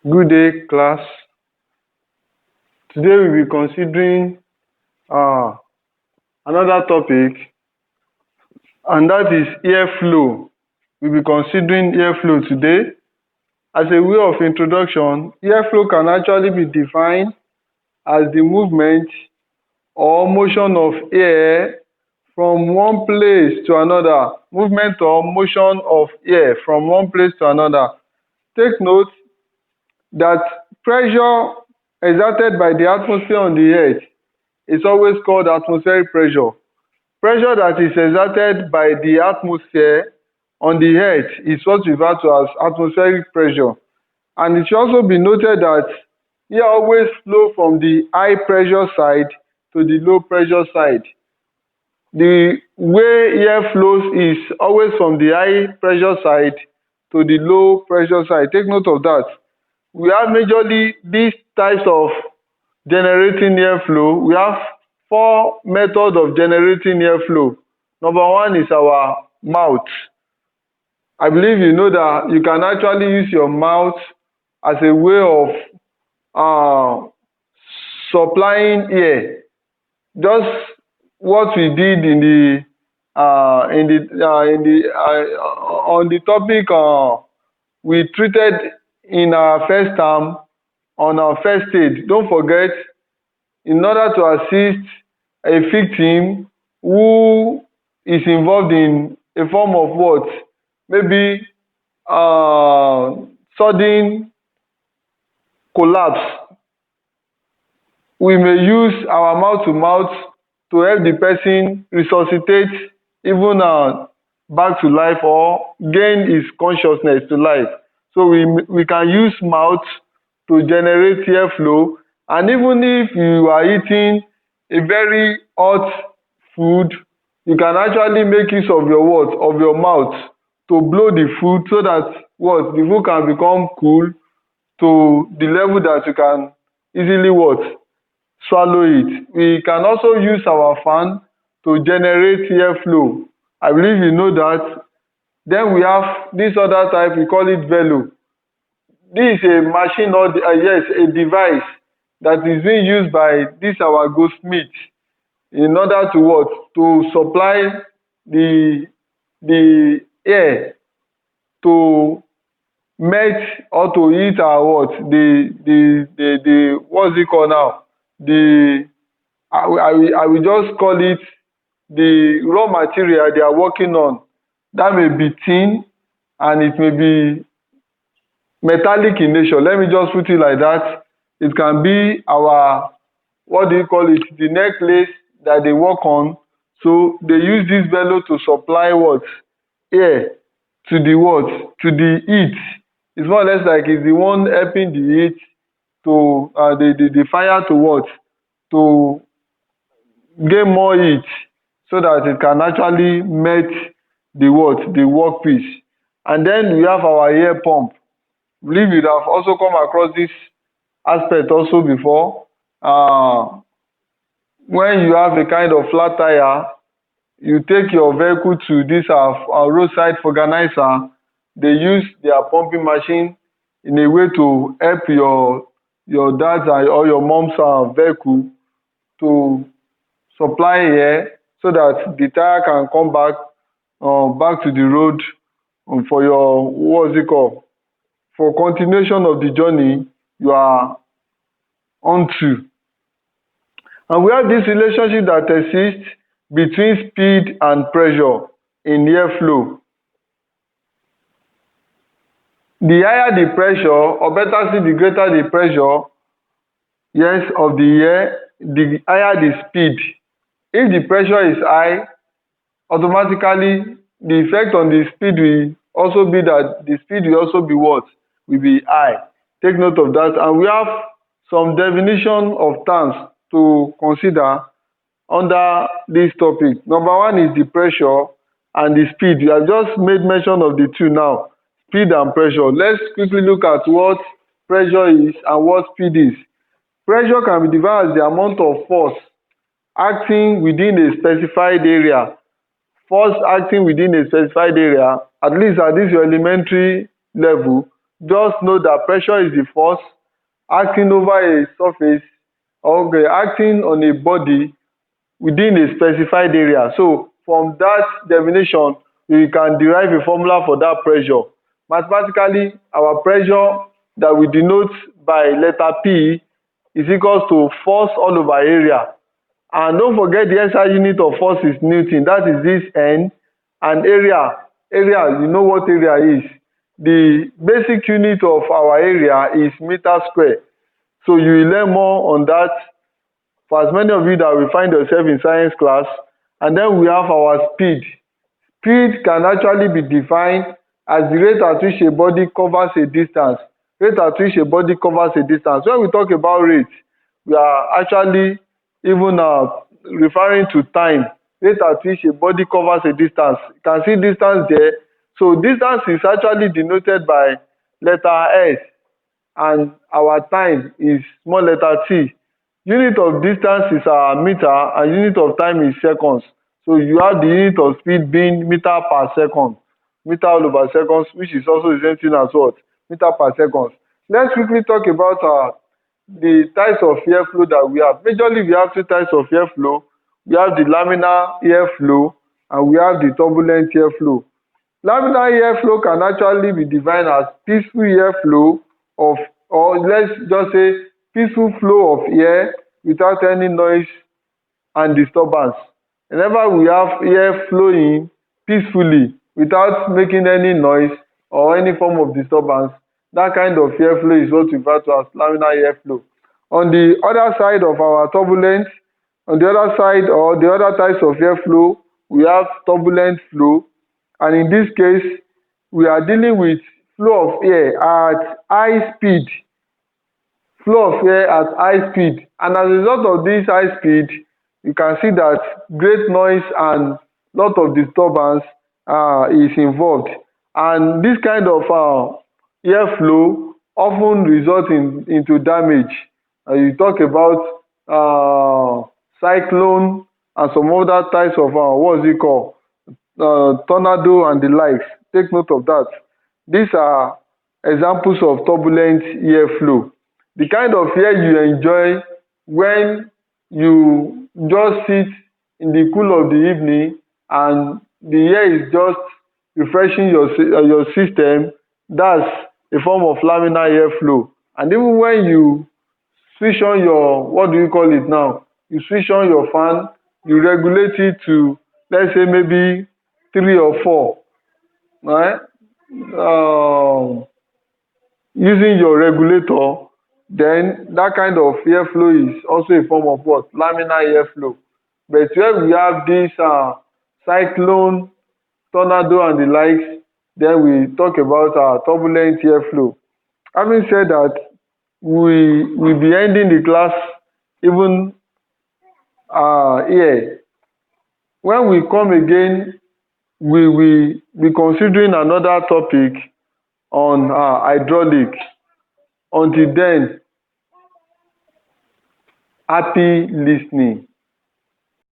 Good day, class. Today we'll be considering another topic, and that is airflow. We'll be considering airflow today. As a way of introduction, airflow can actually be defined as the movement or motion of air from one place to another. Movement or motion of air from one place to another. Take note that pressure exerted by the atmosphere on the earth is always called atmospheric pressure. Pressure that is exerted by the atmosphere on the earth is what we refer to as atmospheric pressure. And it should also be noted that air always flow from the high pressure side to the low pressure side. The way air flows is always from the high pressure side to the low pressure side. Take note of that. We have majorly these types of generating airflow. We have four methods of generating airflow. Number one is our mouth. I believe you know that you can actually use your mouth as a way of supplying air. Just what we did on the topic we treated in our first term on our first aid. Don't forget, in order to assist a victim who is involved in a form of what? Maybe sudden collapse, we may use our mouth to mouth to help the person resuscitate even back to life or gain his consciousness to life. So we can use mouth to generate airflow, and even if you are eating a very hot food, you can actually make use of your what? Of your mouth to blow the food so that what? The food can become cool to the level that you can easily what? Swallow it. We can also use our fan to generate airflow. I believe you know that. Then we have this other type, we call it velo. This is a machine or yes, a device that is being used by this our goldsmith in order to what? To supply the air to melt or to heat our what? The what's it called now? I will just call it the raw material they are working on. That may be tin and it may be metallic in nature. Let me just put it like that. It can be our, what do you call it? The necklace that they work on. So they use this velo to supply what? Air to the what? To the heat. It's more or less like it's the one helping the heat to the fire to what? To gain more heat so that it can actually melt the what? The workpiece. And then we have our air pump. I believe you have also come across this aspect also before. When you have a kind of flat tire, you take your vehicle to this roadside organizer. They use their pumping machine in a way to help your dad's or your mom's vehicle to supply air so that the tire can come back to the road for your, what's it called? For continuation of the journey you are onto. And we have this relationship that exists between speed and pressure in airflow. The higher the pressure, or better still, the greater the pressure, yes, of the air, the higher the speed. If the pressure is high, automatically the effect on the speed will also be that the speed will also be what? Will be high. Take note of that. And we have some definition of terms to consider under this topic. Number one is the pressure and the speed. We have just made mention of the two now, speed and pressure. Let's quickly look at what pressure is and what speed is. Pressure can be defined as the amount of force acting within a specified area. Force acting within a specified area, at least at this your elementary level, just know that pressure is the force acting over a surface, okay, acting on a body within a specified area. So from that definition, we can derive a formula for that pressure. Mathematically, our pressure that we denote by letter P is equals to force all over area. And don't forget the SI unit of force is Newton. That is this N. And area, you know what area is. The basic unit of our area is meter square. So you will learn more on that for as many of you that will find yourself in science class. And then we have our speed. Speed can actually be defined as the rate at which a body covers a distance. Rate at which a body covers a distance. When we talk about rate, we are actually even referring to time. Rate at which a body covers a distance. You can see distance there. So distance is actually denoted by letter S, and our time is small letter t. Unit of distance is our meter and unit of time is seconds. So you have the unit of speed being meter per second. Meter all over seconds, which is also the same thing as what? Meter per second. Let's quickly talk about the types of airflow that we have. Majorly, we have two types of airflow. We have the laminar airflow and we have the turbulent airflow. Laminar airflow can actually be defined as peaceful airflow of, or let's just say peaceful flow of air without any noise and disturbance. Whenever we have air flowing peacefully without making any noise or any form of disturbance, that kind of airflow is what we refer to as laminar airflow. On the other side of our turbulence, on the other side or the other types of airflow, we have turbulent flow. And in this case, we are dealing with flow of air at high speed. Flow of air at high speed. And as a result of this high speed, you can see that great noise and lot of disturbance is involved. And this kind of airflow often results into damage. You talk about cyclone and some other types of what is it called? Tornado and the likes. Take note of that. These are examples of turbulent airflow. The kind of air you enjoy when you just sit in the cool of the evening and the air is just refreshing your system. That's a form of laminar airflow. And even when you switch on your, what do you call it now? You switch on your fan, you regulate it to, let's say maybe 3 or 4, right? Using your regulator, then that kind of airflow is also a form of what? Laminar airflow. But when we have this cyclone, tornado and the likes, then we talk about turbulent airflow. Having said that, we will be ending the class even here. When we come again, we will be considering another topic on hydraulic. Until then, happy listening.